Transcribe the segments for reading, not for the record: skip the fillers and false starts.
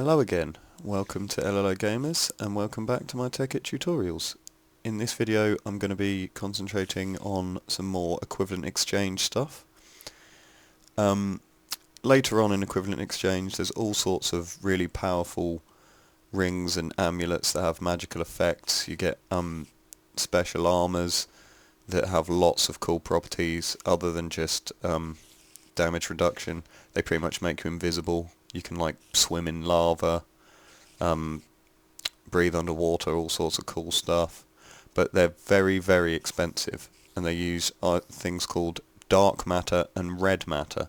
Hello again, welcome to LLO Gamers and welcome back to my Tekkit tutorials. In this video I'm going to be concentrating on some more equivalent exchange stuff. Later on in equivalent exchange there's all sorts of really powerful rings and amulets that have magical effects. You get special armors that have lots of cool properties other than just damage reduction. They pretty much make you invisible. You can like swim in lava, breathe underwater, all sorts of cool stuff. But they're very, very expensive, and they use things called dark matter and red matter.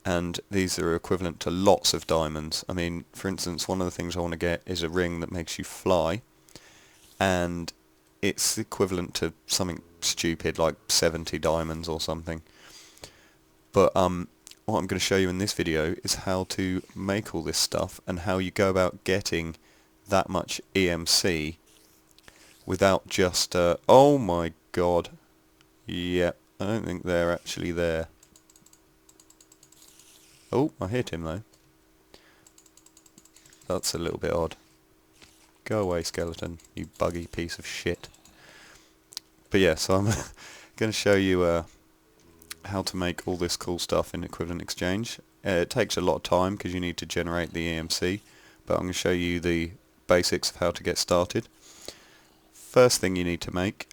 And these are equivalent to lots of diamonds. I mean, for instance, one of the things I want to get is a ring that makes you fly, and it's equivalent to something stupid like 70 diamonds or something. But what I'm going to show you in this video is how to make all this stuff and how you go about getting that much EMC without just oh my god, yeah, I don't think they're actually there. Oh, I hit him though. That's a little bit odd. Go away, skeleton, you buggy piece of shit. But yeah, so I'm going to show you how to make all this cool stuff in equivalent exchange. It takes a lot of time because you need to generate the EMC, but I'm going to show you the basics of how to get started. First thing you need to make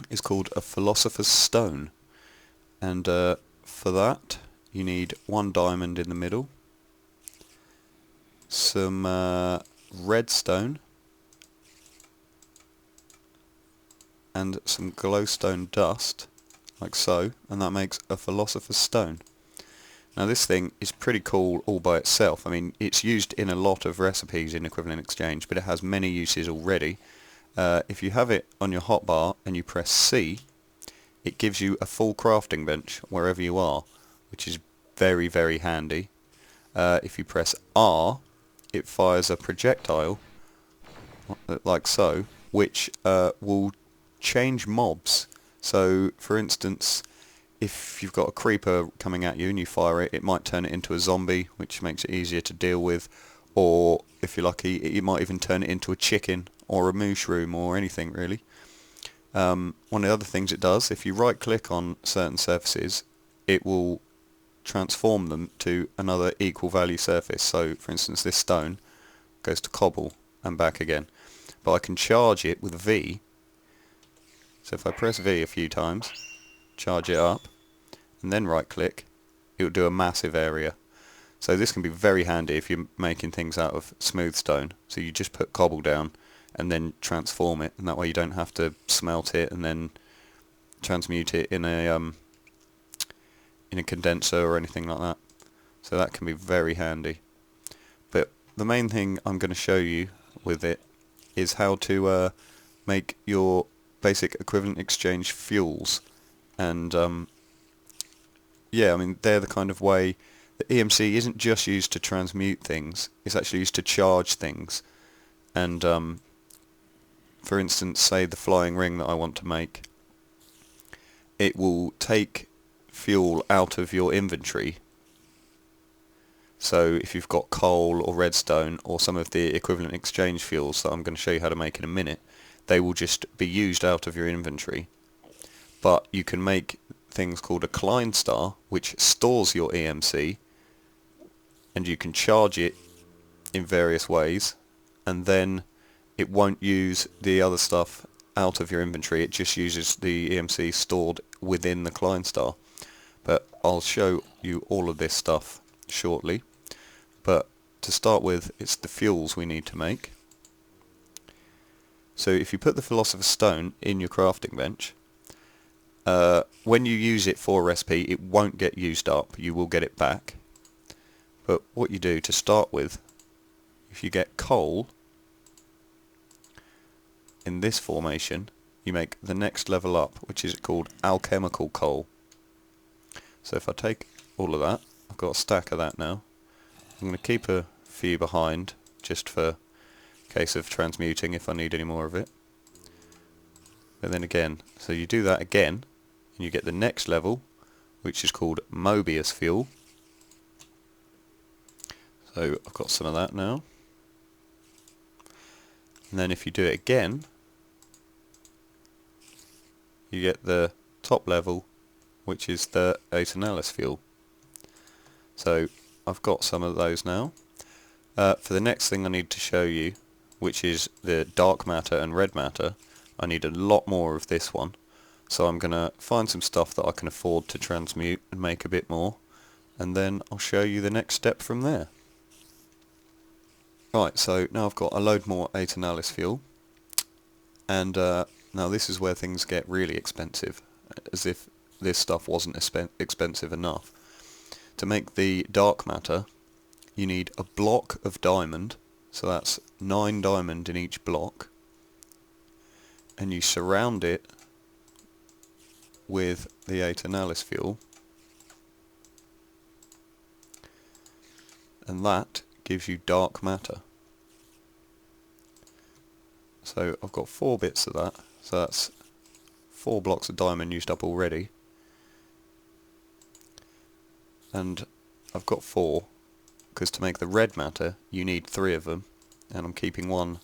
is called a Philosopher's Stone, and for that you need one diamond in the middle, some redstone, and some glowstone dust, like so, and that makes a Philosopher's Stone. Now this thing is pretty cool all by itself. I mean, it's used in a lot of recipes in equivalent exchange, but it has many uses already. If you have it on your hotbar and you press C, it gives you a full crafting bench wherever you are, which is very, very handy. If you press R, it fires a projectile, like so, which will change mobs. So, for instance, if you've got a creeper coming at you and you fire it, it might turn it into a zombie, which makes it easier to deal with. Or, if you're lucky, it might even turn it into a chicken or a mushroom or anything, really. One of the other things it does, if you right-click on certain surfaces, it will transform them to another equal value surface. So, for instance, this stone goes to cobble and back again. But I can charge it with V. So if I press V a few times, charge it up, and then right click, it will do a massive area. So this can be very handy if you're making things out of smooth stone. So you just put cobble down and then transform it, and that way you don't have to smelt it and then transmute it in a condenser or anything like that. So that can be very handy. But the main thing I'm going to show you with it is how to make your basic equivalent exchange fuels. And yeah, I mean, they're the kind of way that EMC isn't just used to transmute things, it's actually used to charge things. And for instance, say the flying ring that I want to make, it will take fuel out of your inventory. So if you've got coal or redstone or some of the equivalent exchange fuels that I'm going to show you how to make in a minute, they will just be used out of your inventory. But you can make things called a Klein star, which stores your EMC, and you can charge it in various ways, and then it won't use the other stuff out of your inventory, it just uses the EMC stored within the Klein star. But I'll show you all of this stuff shortly. But to start with, it's the fuels we need to make. So if you put the Philosopher's Stone in your crafting bench, when you use it for a recipe, it won't get used up, you will get it back. But what you do to start with, if you get coal in this formation, you make the next level up, which is called alchemical coal. So if I take all of that, I've got a stack of that now. I'm going to keep a few behind, just for case of transmuting if I need any more of it. And then again, so you do that again, and you get the next level, which is called Mobius fuel. So I've got some of that now. And then if you do it again, you get the top level, which is the Aeternalis fuel. So I've got some of those now. For the next thing I need to show you, which is the dark matter and red matter, I need a lot more of this one. So I'm going to find some stuff that I can afford to transmute and make a bit more, and then I'll show you the next step from there. Right, so now I've got a load more Aeternalis fuel, and now this is where things get really expensive, as if this stuff wasn't expensive enough. To make the dark matter, you need a block of diamond, so that's 9 diamond in each block, and you surround it with the Aeternalis fuel, and that gives you dark matter. So I've got 4 bits of that, so that's 4 blocks of diamond used up already, and I've got 4 because to make the red matter you need 3 of them, and I'm keeping 1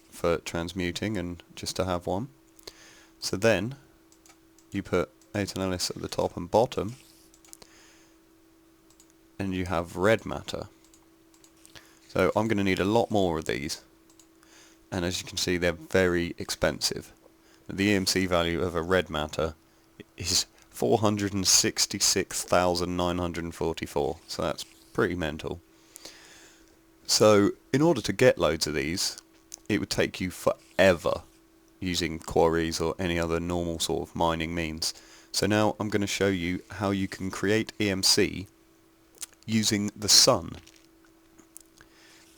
for transmuting and just to have 1. So then you put Aeternalis at the top and bottom, and you have red matter. So I'm going to need a lot more of these, and as you can see they're very expensive. The EMC value of a red matter is 466,944, so that's pretty mental. So in order to get loads of these, it would take you forever using quarries or any other normal sort of mining means. So now I'm going to show you how you can create EMC using the sun.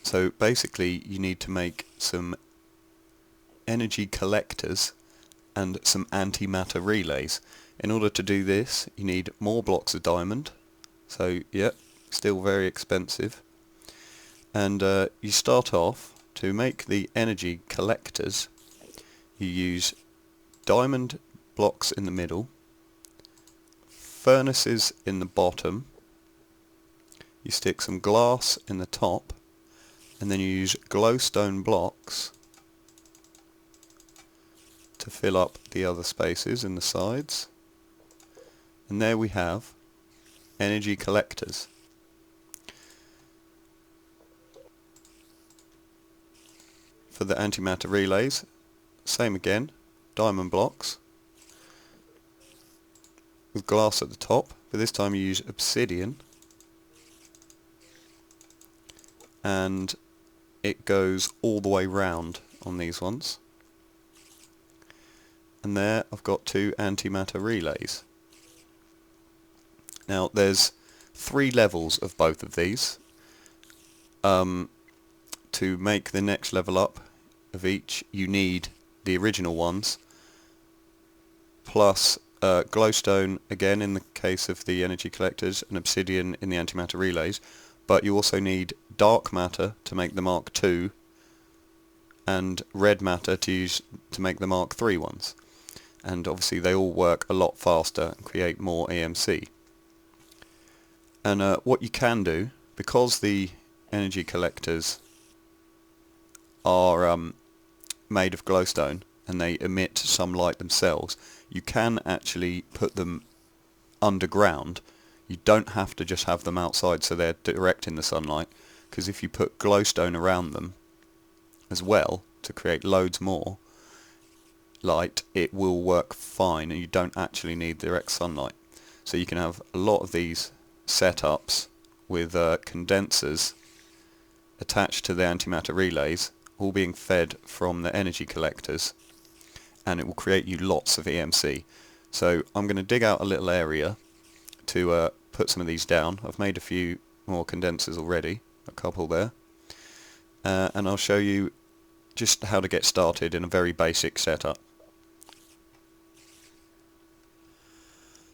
So basically you need to make some energy collectors and some antimatter relays. In order to do this you need more blocks of diamond, so yep, still very expensive, and you start off to make the energy collectors. You use diamond blocks in the middle, furnaces in the bottom, you stick some glass in the top, and then you use glowstone blocks to fill up the other spaces in the sides, and there we have energy collectors. For the antimatter relays, same again, diamond blocks with glass at the top, but this time you use obsidian, and it goes all the way round on these ones. And there I've got 2 antimatter relays. Now there's 3 levels of both of these. To make the next level up of each you need the original ones, plus glowstone again in the case of the energy collectors and obsidian in the antimatter relays, but you also need dark matter to make the Mark II and red matter to make the Mark III ones, and obviously they all work a lot faster and create more EMC. And what you can do, because the energy collectors are made of glowstone and they emit some light themselves, you can actually put them underground. You don't have to just have them outside so they're direct in the sunlight, because if you put glowstone around them as well to create loads more light, it will work fine and you don't actually need direct sunlight. So you can have a lot of these setups with condensers attached to the antimatter relays, all being fed from the energy collectors, and it will create you lots of EMC. So I'm going to dig out a little area to put some of these down. I've made a few more condensers already, a couple there, and I'll show you just how to get started in a very basic setup.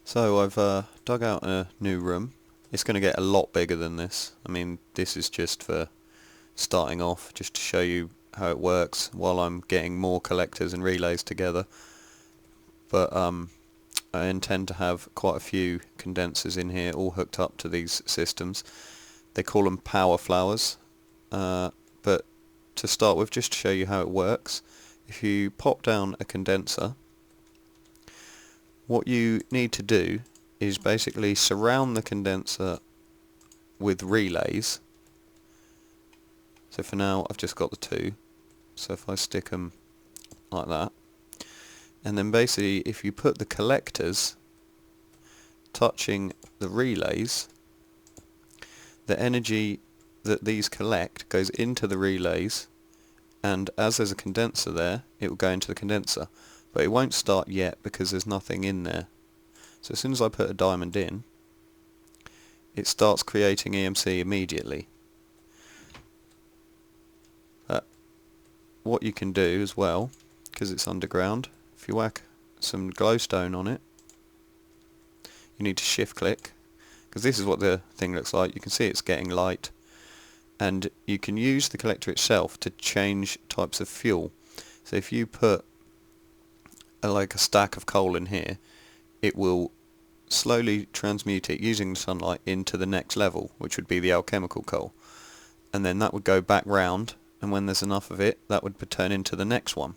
So I've dug out a new room. It's going to get a lot bigger than this. I mean, this is just for starting off, just to show you how it works while I'm getting more collectors and relays together. But I intend to have quite a few condensers in here all hooked up to these systems, They call them power flowers, but to start with, just to show you how it works, if you pop down a condenser, what you need to do is basically surround the condenser with relays. So for now I've just got the two, so if I stick them like that, and then basically if you put the collectors touching the relays, the energy that these collect goes into the relays, and as there's a condenser there, it will go into the condenser, but it won't start yet because there's nothing in there. So as soon as I put a diamond in, it starts creating EMC immediately. What you can do as well, because it's underground, if you whack some glowstone on it, you need to shift click, because this is what the thing looks like. You can see it's getting light, and you can use the collector itself to change types of fuel. So if you put like a stack of coal in here, it will slowly transmute it using the sunlight into the next level, which would be the alchemical coal, and then that would go back round, and when there's enough of it, that would turn into the next one.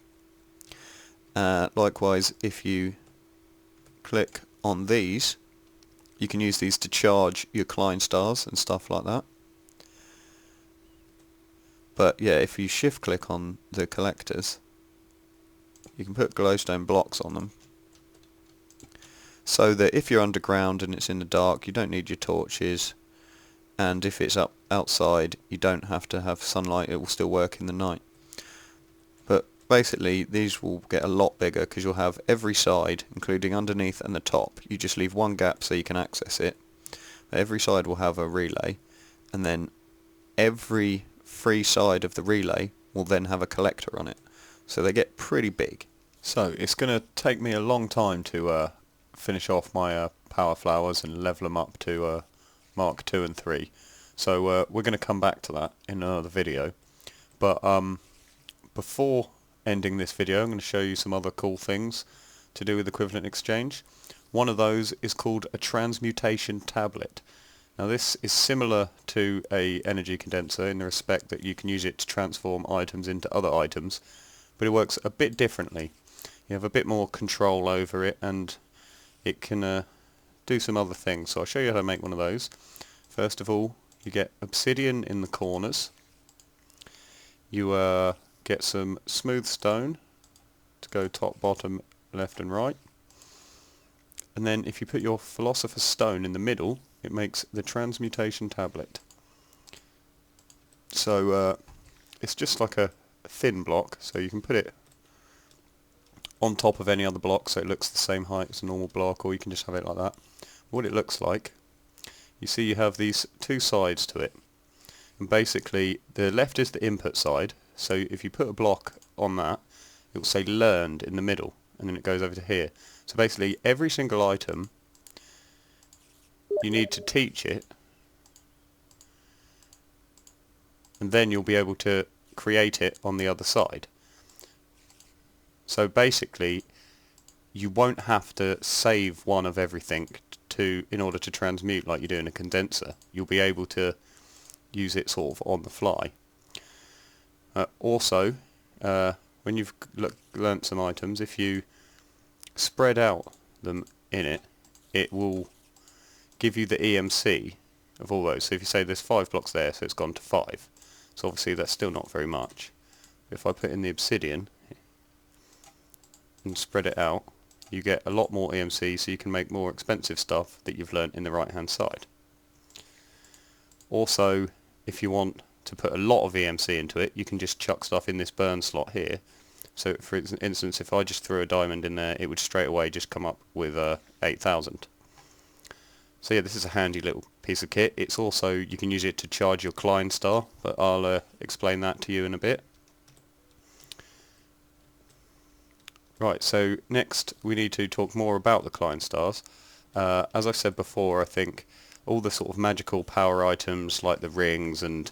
Likewise, if you click on these, you can use these to charge your Klein stars and stuff like that. But yeah, if you shift click on the collectors, you can put glowstone blocks on them, so that if you're underground and it's in the dark, you don't need your torches, and if it's up outside, you don't have to have sunlight, it will still work in the night. But basically these will get a lot bigger because you'll have every side, including underneath and the top. You just leave one gap so you can access it. Every side will have a relay, and then every free side of the relay will then have a collector on it. So they get pretty big. So it's going to take me a long time to finish off my power flowers and level them up to Mark 2 and 3. So we're going to come back to that in another video. But before ending this video, I'm going to show you some other cool things to do with equivalent exchange. One of those is called a Transmutation Tablet. Now this is similar to a energy condenser in the respect that you can use it to transform items into other items, but it works a bit differently. You have a bit more control over it, and it can do some other things. So I'll show you how to make one of those. First of all, you get obsidian in the corners. You get some smooth stone to go top, bottom, left and right. And then if you put your Philosopher's Stone in the middle, it makes the Transmutation Tablet. So it's just like a thin block, so you can put it on top of any other block so it looks the same height as a normal block, or you can just have it like that. What it looks like, you see you have these two sides to it, and basically the left is the input side, so if you put a block on that, it will say learned in the middle, and then it goes over to here. So basically every single item you need to teach it, and then you'll be able to create it on the other side. So basically you won't have to save one of everything in order to transmute like you do in a condenser. You'll be able to use it sort of on the fly. Also, when you've learnt some items, if you spread out them in it, it will give you the EMC of all those. So if you say there's 5 blocks there, so it's gone to 5. So obviously that's still not very much. If I put in the obsidian and spread it out, you get a lot more EMC, so you can make more expensive stuff that you've learnt in the right hand side. Also, if you want to put a lot of EMC into it, you can just chuck stuff in this burn slot here. So for instance, if I just threw a diamond in there, it would straight away just come up with 8,000. So yeah, this is a handy little piece of kit. It's also, you can use it to charge your Klein star, but I'll explain that to you in a bit. Right, so next we need to talk more about the Klein stars. As I said before, I think all the sort of magical power items like the rings and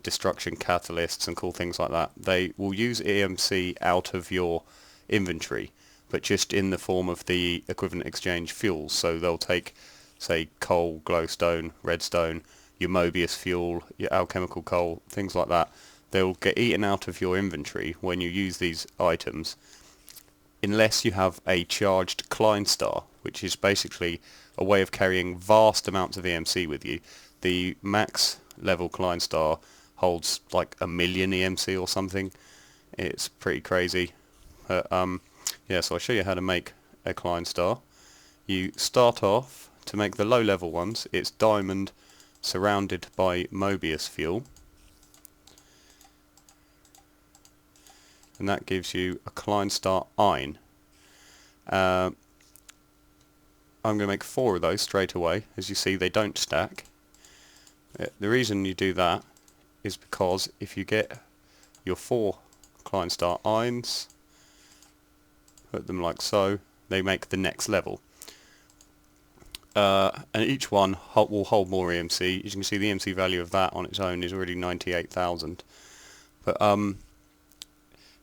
destruction catalysts and cool things like that, they will use EMC out of your inventory, but just in the form of the equivalent exchange fuels. So they'll take, say, coal, glowstone, redstone, your Mobius fuel, your alchemical coal, things like that, they'll get eaten out of your inventory when you use these items, unless you have a charged Klein star, which is basically a way of carrying vast amounts of EMC with you. The max level Klein star holds like 1,000,000 EMC or something. It's pretty crazy. Yeah, so I'll show you how to make a Klein star. You start off, to make the low level ones, it's diamond surrounded by Mobius fuel, and that gives you a Klein star iron. I'm going to make 4 of those straight away. As you see, they don't stack. The reason you do that is because if you get your 4 Klein star irons, put them like so, they make the next level. And each one will hold more EMC. As you can see, the EMC value of that on its own is already 98,000. But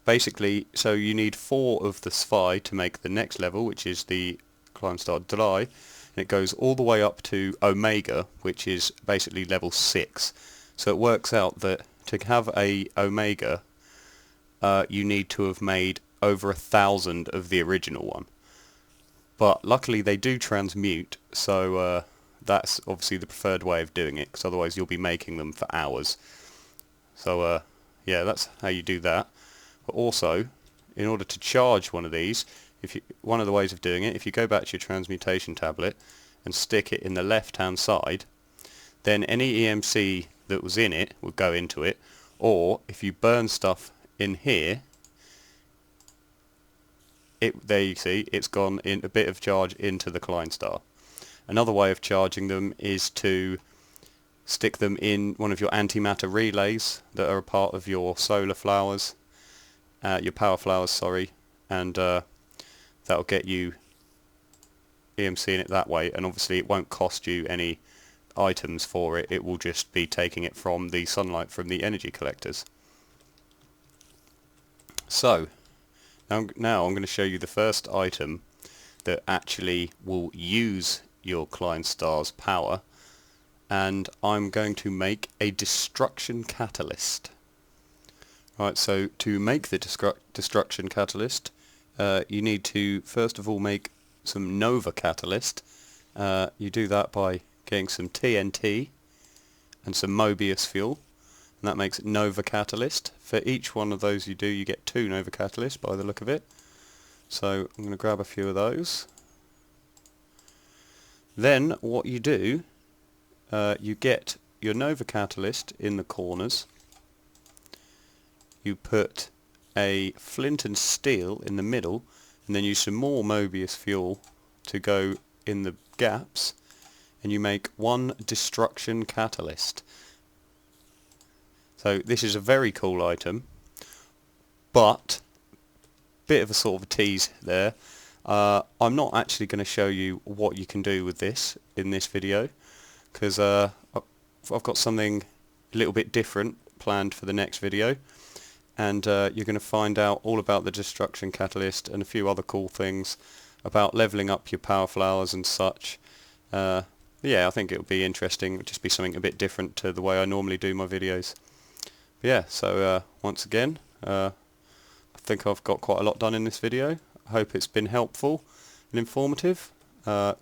basically, so you need 4 of the Sphy to make the next level, which is the Klein star Dry, and it goes all the way up to Omega, which is basically level 6. So it works out that to have a Omega, you need to have made over 1,000 of the original one. But luckily they do transmute, so that's obviously the preferred way of doing it, because otherwise you'll be making them for hours. So yeah, that's how you do that. But also, in order to charge one of these, one of the ways of doing it, if you go back to your Transmutation Tablet and stick it in the left hand side, then any EMC that was in it would go into it, or if you burn stuff in here, there you see, it's gone in a bit of charge into the Klein star. Another way of charging them is to stick them in one of your antimatter relays that are a part of your solar flowers, your power flowers, sorry, and that'll get you EMC in it that way, and obviously it won't cost you any items for it, it will just be taking it from the sunlight from the energy collectors. So, now I'm going to show you the first item that actually will use your Klein star's power, and I'm going to make a destruction catalyst. Right, so to make the destruction catalyst, you need to first of all make some Nova catalyst. You do that by getting some TNT and some Mobius fuel, and that makes Nova catalyst. For each one of those you do, you get 2 Nova catalysts by the look of it. So I'm going to grab a few of those. Then what you do, you get your Nova catalyst in the corners. You put a flint and steel in the middle, and then use some more Mobius fuel to go in the gaps, and you make 1 destruction catalyst. So this is a very cool item, but bit of a sort of a tease there. I'm not actually going to show you what you can do with this in this video, because I've got something a little bit different planned for the next video, and you're going to find out all about the destruction catalyst and a few other cool things about leveling up your power flowers and such. Yeah, I think it'll be interesting. It'll just be something a bit different to the way I normally do my videos. But yeah, so once again, I think I've got quite a lot done in this video. I hope it's been helpful and informative.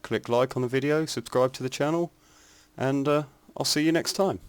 Click like on the video, subscribe to the channel, and I'll see you next time.